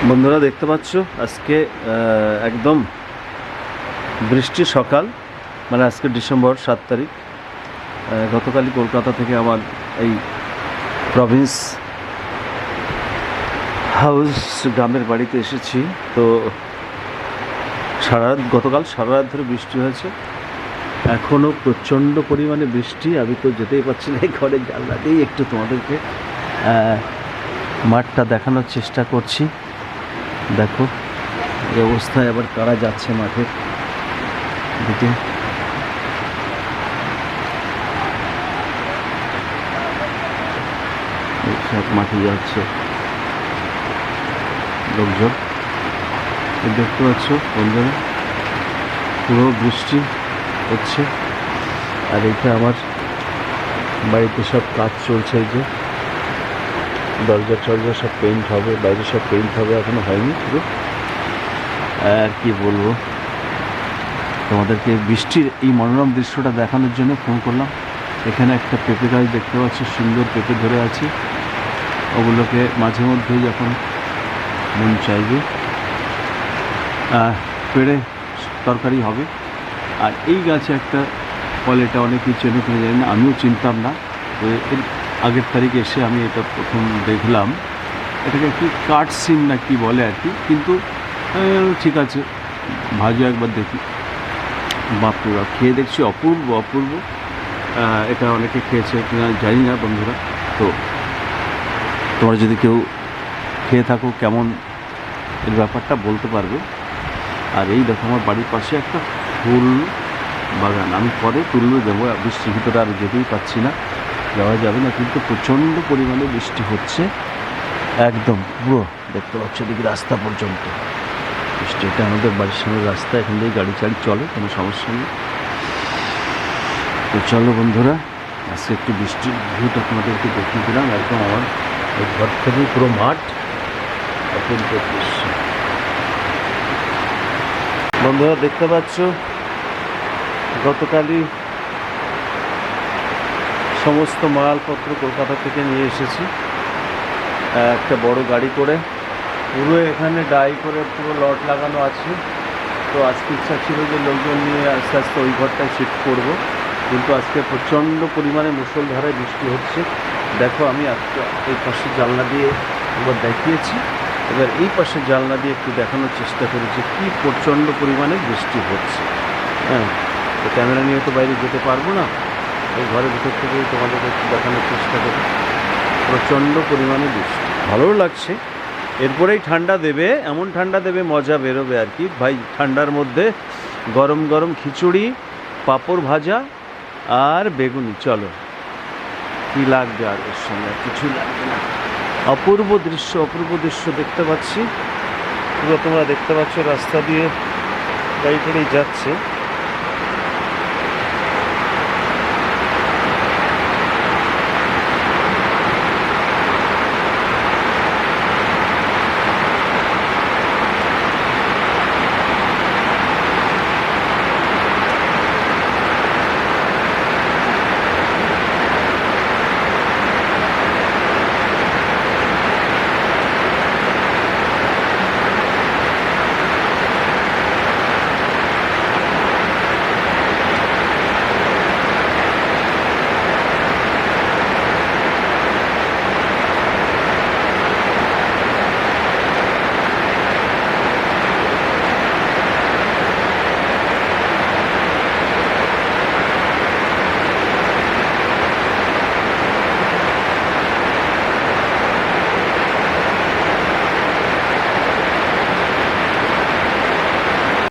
বন্ধুরা দেখতে পাচ্ছ আজকে একদম বৃষ্টির সকাল, মানে আজকে ডিসেম্বর 7 তারিখ। গতকালই কলকাতা থেকে আমার এই প্রভিন্স হাউস গ্রামের বাড়িতে এসেছি। তো গতকাল সারা রাত ধরে বৃষ্টি হয়েছে, এখনও প্রচণ্ড পরিমাণে বৃষ্টি। আমি তো যেতেই পারছি না, এই ঘরের জানলা দিয়েই একটু তোমাদেরকে মাঠটা দেখানোর চেষ্টা করছি। দেখো এই অবস্থায় আবার কারা যাচ্ছে মাঠের দিকে। সব মাঠে যাচ্ছে লোকজন, দেখতে পাচ্ছ বন্ধুরা, পুরো বৃষ্টি হচ্ছে। আর এইটা আমার বাড়িতে সব কাজ চলছে, এই যে দরজা টরজা সব পেইন্ট হবে, বাইরে সব পেইন্ট হবে, এখনো হয়নি পুরো। আর কি বলবো তোমাদেরকে, বৃষ্টির এই মনোরম দৃশ্যটা দেখানোর জন্য ফোন করলাম। এখানে একটা পেঁপে গাছ দেখতে পাচ্ছি, সুন্দর পেঁপে ধরে আছে। ওগুলোকে মাঝে মধ্যেই যখন মন চাইবে পেড়ে তরকারি হবে। আর এই গাছে একটা ফল, এটা অনেকেই চেনে কিনে জানি না, আমিও চিনতাম না। তো এর আগের তারিখে এসে আমি এটা প্রথম দেখলাম। এটাকে কি কাঠসিম না কি বলে আর কি, কিন্তু ঠিক আছে, ভাজা একবার দেখি। বাপুরা খেয়ে দেখছি অপূর্ব অপূর্ব। এটা অনেকে খেয়েছে কিনা জানি না বন্ধুরা। তো তোমরা যদি কেউ খেয়ে থাকো, কেমন এর ব্যাপারটা বলতে পারবে। আর এই দেখো আমার বাড়ির পাশে একটা ফুল বাগান, আমি পরে তুলবে দেবো। বৃষ্টির ভিতরে আর যেতেই পাচ্ছি না, যাওয়া যাবে না, কিন্তু প্রচণ্ড পরিমাণে বৃষ্টি হচ্ছে, একদম পুরো দেখতে পাচ্ছ এদিকে রাস্তা পর্যন্ত বৃষ্টি। এটা আমাদের বাড়ির সামনে রাস্তা, এখান থেকে গাড়ি চাড়ি চলে, কোনো সমস্যা নেই। তো চলো বন্ধুরা, আজকে একটু বৃষ্টির ভিউটা তোমাদেরকে দেখিয়ে দিলাম। একদম আমার এই ঘর থেকেই পুরো মাঠ, অত্যন্ত দৃশ্য। বন্ধুরা দেখতে পাচ্ছ গতকালই সমস্ত মালপত্র কলকাতা থেকে নিয়ে এসেছি একটা বড় গাড়ি করে। পুরো এখানে ডাই করে পুরো লট লাগানো আছে। তো আজকে ইচ্ছা ছিল যে লোকজন নিয়ে আস্তে আস্তে ওই ঘরটায় শিফট করব, কিন্তু আজকে প্রচণ্ড পরিমাণে মুষলধারায় বৃষ্টি হচ্ছে। দেখো আমি আজকে এই পাশের জানলা দিয়ে একবার দেখিয়েছি, এবার এই পাশের জানলা দিয়ে একটু দেখানোর চেষ্টা করেছি কি প্রচণ্ড পরিমাণে বৃষ্টি হচ্ছে। হ্যাঁ, তো ক্যামেরা নিয়ে তো বাইরে যেতে পারবো না, এই ঘরের ভিতর থেকে তোমাদেরকে একটু দেখানোর চেষ্টা করি। প্রচণ্ড পরিমাণে বৃষ্টি, ভালোও লাগছে। এরপরেই ঠান্ডা দেবে, এমন ঠান্ডা দেবে মজা বেরোবে আর কি ভাই। ঠান্ডার মধ্যে গরম গরম খিচুড়ি, পাঁপড় ভাজা আর বেগুনি, চলো কি লাগবে আর এর সঙ্গে, কিছু লাগবে না। অপূর্ব দৃশ্য, অপূর্ব দৃশ্য দেখতে পাচ্ছি পুরো। তোমরা দেখতে পাচ্ছ রাস্তা দিয়ে গাড়ি টাড়ি যাচ্ছে।